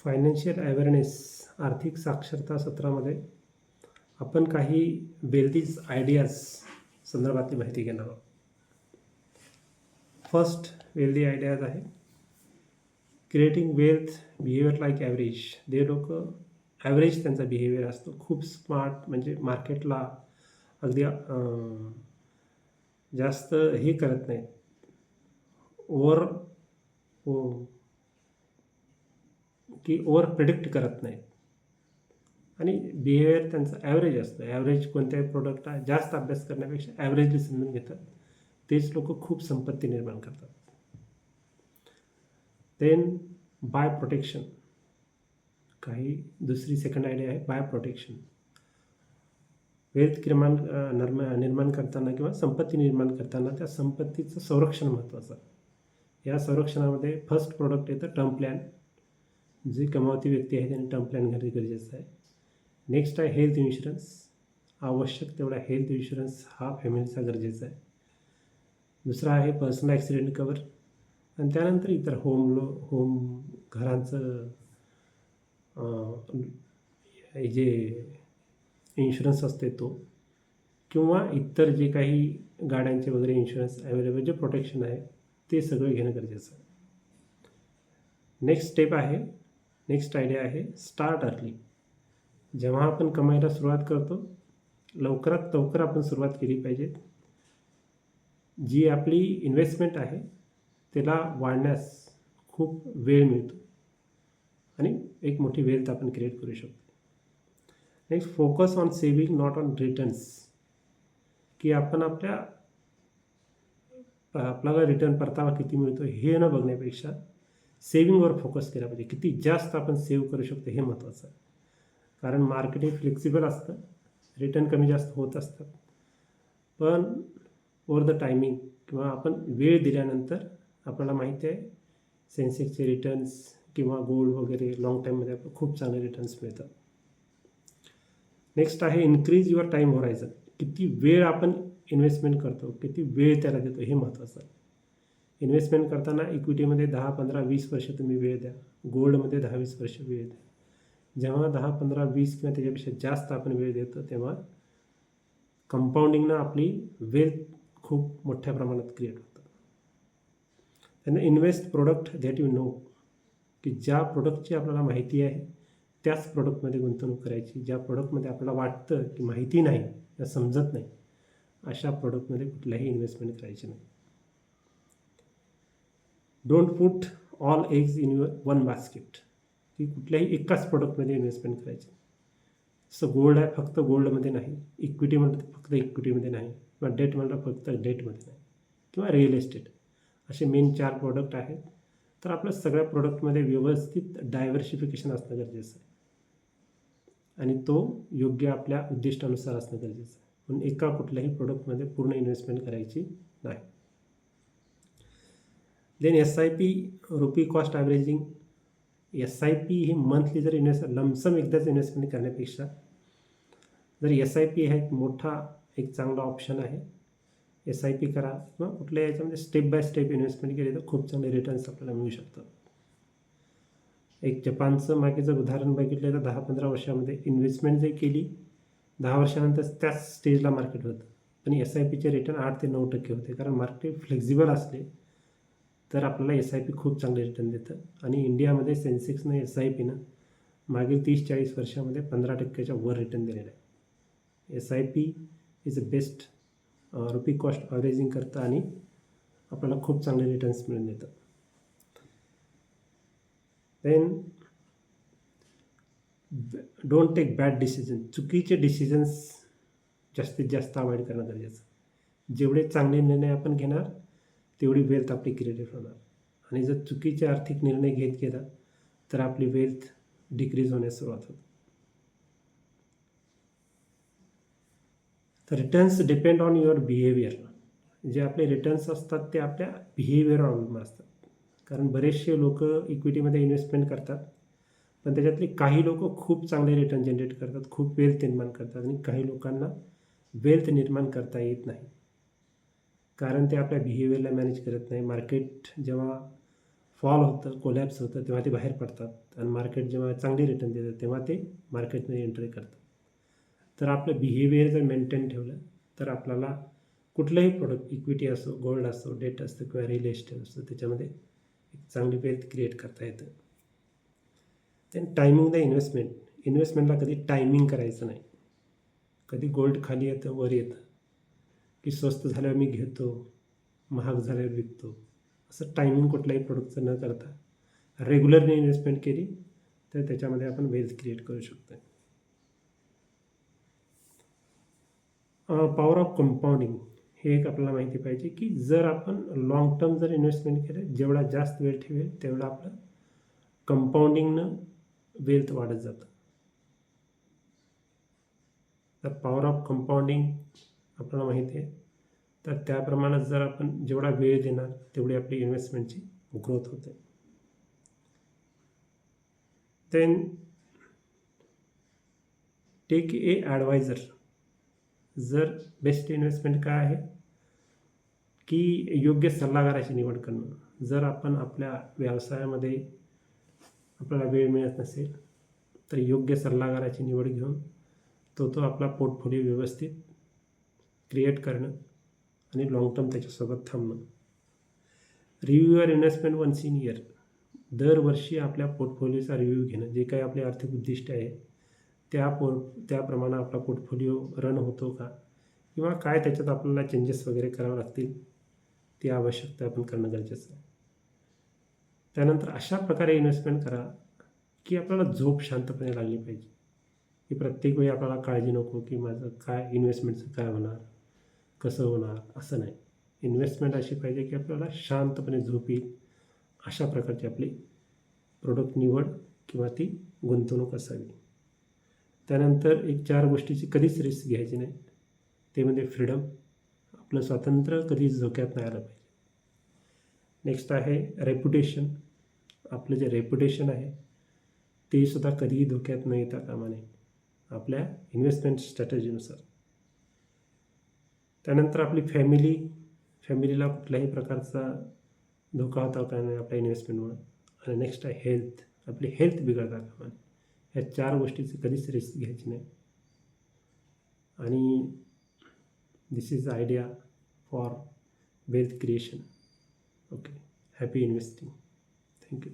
Financial awareness आर्थिक साक्षरता सत्रामध्ये आपण काही वेल्थीज आयडियाज संदर्भातली माहिती घेणार आहोत. फर्स्ट वेल्दी आयडियाज आहे creating wealth behaviour like average. जे लोक ॲव्हरेज त्यांचा बिहेवियर असतो, खूप स्मार्ट, म्हणजे मार्केटला अगदी जास्त हे करत नाही, ओव्हर प्रिडिक्ट करत नाही, आणि बिहेवियर त्यांचा ॲव्हरेज असतं. ॲव्हरेज कोणत्याही प्रोडक्टला जास्त अभ्यास करण्यापेक्षा ॲव्हरेजली समजून घेतात, तेच लोक खूप संपत्ती निर्माण करतात. Then buy protection. काही दुसरी सेकंड आयडिया आहे बाय प्रोटेक्शन. वेल्थ निर्माण करताना किंवा संपत्ती निर्माण करताना त्या संपत्तीचं संरक्षण महत्त्वाचं. या संरक्षणामध्ये फर्स्ट प्रोडक्ट येतं टर्म प्लॅन. जी कमावती व्यक्ती आहे त्यांनी टर्म प्लॅन घेणे गरजेचं आहे. नेक्स्ट आहे हेल्थ इन्शुरन्स. आवश्यक तेवढा हेल्थ इन्शुरन्स हा फॅमिलीचा गरजेचा आहे. दुसरा आहे पर्सनल ॲक्सिडेंट कवर, आणि त्यानंतर इतर होम घरांचं जे इन्शुरन्स असते तो, किंवा इतर जे काही गाड्यांचे वगैरे इन्शुरन्स अवेलेबल जे प्रोटेक्शन आहे ते सगळं घेणं गरजेचं आहे. नेक्स्ट आयडिया आहे स्टार्ट अर्ली. जेव्हा आपण कमाईला सुरुवात करतो, लवकरात लवकर आपण सुरुवात केली पाहिजे. जी आपली इन्व्हेस्टमेंट आहे त्याला वाढण्यास खूप वेळ मिळतो, आणि एक मोठी वेल्थ आपण क्रिएट करू शकतो. Next focus on saving not on returns. की आपण आपल्याला रिटर्न परतावा किती मिळतो हे न बघण्यापेक्षा सेविंगवर फोकस केला पाहिजे. किती जास्त आपण सेव्ह करू शकतो हे महत्त्वाचं आहे. कारण मार्केट हे फ्लेक्सिबल असतं, रिटर्न कमी जास्त होत असतात, पण ओव्हर द टायमिंग किंवा आपण वेळ दिल्यानंतर आपल्याला माहिती आहे सेन्सेक्सचे रिटर्न्स किंवा गोल्ड वगैरे लॉंग टाईममध्ये आपल्याला खूप चांगले रिटर्न्स मिळतात. नेक्स्ट आहे इन्क्रीज युअर टाईम होरायझन. किती वेळ आपण इन्व्हेस्टमेंट करतो, किती वेळ त्याला देतो हे महत्त्वाचं आहे. इन्व्हेस्टमेंट करताना इक्विटीमध्ये 10, 15, 20 वर्ष तुम्ही वेळ द्या, गोल्डमध्ये 10, 20 वर्ष वेळ द्या. जेव्हा 10, 15, 20 किंवा त्याच्यापेक्षा जास्त आपण वेळ देतो तेव्हा कंपाऊंडिंगनं आपली वेल्थ खूप मोठ्या प्रमाणात क्रिएट होतं. त्यांना invest product that you know. की ज्या प्रोडक्टची आपल्याला माहिती आहे त्याच प्रोडक्टमध्ये गुंतवणूक करायची. ज्या प्रोडक्टमध्ये आपल्याला वाटतं की माहिती नाही या समजत नाही, अशा प्रोडक्टमध्ये कुठल्याही इन्व्हेस्टमेंट करायची नाही. Don't put all eggs in your one basket. की कुठल्याही एकाच प्रोडक्टमध्ये इन्व्हेस्टमेंट करायची. जसं गोल्ड आहे फक्त गोल्डमध्ये नाही, इक्विटी म्हणलं फक्त इक्विटीमध्ये नाही, किंवा डेट म्हणलं फक्त डेटमध्ये नाही, किंवा रिअल इस्टेट, असे मेन 4 प्रोडक्ट आहेत. तर आपल्या सगळ्या प्रोडक्टमध्ये व्यवस्थित डायव्हर्सिफिकेशन असणं गरजेचं आहे, आणि तो योग्य आपल्या उद्दिष्टानुसार असणं गरजेचं आहे. म्हणून एका कुठल्याही प्रोडक्टमध्ये पूर्ण इन्व्हेस्टमेंट करायची नाही. Then SIP rupee cost averaging. SIP ही मंथली जर लमसम एकदाच इन्व्हेस्टमेंट करण्यापेक्षा जर SIP हा एक चांगला ऑप्शन आहे. SIP करा, किंवा कुठल्या याच्यामध्ये स्टेप बाय स्टेप इन्व्हेस्टमेंट केली तर खूप चांगले रिटर्न्स आपल्याला मिळू शकतात. एक जपानचं मागे जर उदाहरण बघितलं तर 10-15 वर्षामध्ये इन्व्हेस्टमेंट जर केली, 10 वर्षानंतर त्याच स्टेजला मार्केट होतं, पण SIPचे रिटर्न 8 ते 9% होते. कारण मार्केट फ्लेक्झिबल असले तर आपल्याला SIP खूप चांगले रिटर्न देतं. आणि इंडियामध्ये सेन्सेक्सनं SIPनं मागील 30-40 वर्षामध्ये 15%च्या वर रिटर्न दिलेलं आहे. SIP is a best rupee cost averaging करतं, आणि आपल्याला खूप चांगले रिटर्न्स मिळून देतं. Then don't take bad decision. चुकीचे डिसिजन्स जास्तीत जास्त अवॉइड करणं गरजेचं. जेवढे चांगले निर्णय आपण घेणार तेवढी वेल्थ आपली क्रिएट होणार, आणि जर चुकीचे आर्थिक निर्णय घेत गेला तर आपली वेल्थ डिक्रीज होण्यास सुरुवात होते. तर returns depend on your behaviour. जे आपले रिटर्न्स असतात ते आपल्या बिहेवियरवर अवलंबून असतात. कारण बरेचसे लोक इक्विटीमध्ये इन्व्हेस्टमेंट करतात, पण त्याच्यातले काही लोक खूप चांगले रिटर्न जनरेट करतात, खूप वेल्थ निर्माण करतात, आणि काही लोकांना वेल्थ निर्माण करता येत नाही, कारण ते आपल्या बिहेवियरला मॅनेज करत नाही. मार्केट जेव्हा फॉल होतं, कोलॅप्स होतं, तेव्हा ते बाहेर पडतात आणि मार्केट जेव्हा चांगली रिटर्न देतं तेव्हा ते मार्केटमध्ये एंट्री करतात. तर आपलं बिहेवियर जर मेंटेन ठेवलं तर आपल्याला कुठलंही प्रोडक्ट, इक्विटी असो, गोल्ड असो, डेट असतो किंवा रिअल एस्टेट असतो, त्याच्यामध्ये एक चांगली वेल्थ क्रिएट करता येतं. देन टायमिंग द इन्व्हेस्टमेंटला कधी टायमिंग करायचं नाही. कधी गोल्ड खाली येतं, वर येतं, की स्वस्त झाल्यावर मी घेतो, महाग झाल्यावर विकतो, असं टायमिंग कुठल्याही प्रोडक्टचं न करता रेग्युलरली इन्व्हेस्टमेंट केली तर त्याच्यामध्ये आपण वेल्थ क्रिएट करू शकतो. पॉवर ऑफ कंपाऊंडिंग हे एक आपल्याला माहिती पाहिजे, की जर आपण लॉंग टर्म जर इन्व्हेस्टमेंट केलं, जेवढा जास्त वेळ ठेवेल तेवढं आपलं कंपाऊंडिंगनं वेल्थ वाढत जातं. तर पॉवर ऑफ कंपाऊंडिंग आपल्याला माहिती आहे. तर त्याप्रमाणे जर आपण जेवढा वेळ देणार तेवढी आपली इन्व्हेस्टमेंटची ग्रोथ होते. Then take a advisor. जर बेस्ट इन्व्हेस्टमेंट काय आहे, की योग्य सल्लागाराची निवड करणं. जर आपण आपल्या व्यवसायामध्ये आपल्याला वेळ मिळत नसेल तर योग्य सल्लागाराची निवड घेऊन तो आपला पोर्टफोलिओ व्यवस्थित क्रिएट करणं आणि लॉंग टर्म त्याच्यासोबत थांबणं. Review your investment once in year. दरवर्षी आपल्या पोर्टफोलिओचा रिव्ह्यू घेणं. जे काही आपले आर्थिक उद्दिष्ट आहे त्याप्रमाणे आपला पोर्टफोलिओ रन होतो का, किंवा काय त्याच्यात आपल्याला चेंजेस वगैरे करावे लागतील, ती आवश्यकता आपण करणं गरजेचं आहे. त्यानंतर अशा प्रकारे इन्व्हेस्टमेंट करा की आपल्याला झोप शांतपणे लागली पाहिजे, की प्रत्येक वेळी आपल्याला काळजी नको की माझं काय इन्व्हेस्टमेंटचं काय होणार, कसं होणार, असं नाही. इन्व्हेस्टमेंट अशी पाहिजे की आपल्याला शांतपणे झोप येईल, अशा प्रकारची आपली प्रोडक्ट निवड किंवा ती गुंतवणूक असावी. त्यानंतर एक 4 गोष्टीची कधीच रिस्क घ्यायची नाही. ते म्हणजे फ्रीडम. आपलं स्वातंत्र्य कधीच धोक्यात नाही आलं पाहिजे. नेक्स्ट आहे रेप्युटेशन. आपलं जे रेप्युटेशन आहे ते सुद्धा कधीही धोक्यात न येता कामा नये आपल्या इन्व्हेस्टमेंट स्ट्रॅटेजीनुसार. त्यानंतर आपली फॅमिलीला कुठल्याही प्रकारचा धोका होता का नाही आपल्या इन्व्हेस्टमेंटमुळं. आणि नेक्स्ट आहे हेल्थ. आपली हेल्थ बिघडता कामा नये. ह्या 4 गोष्टीची कधीच रिस्क घ्यायची नाही. आणि this is the idea for wealth creation. Okay, happy investing. Thank you.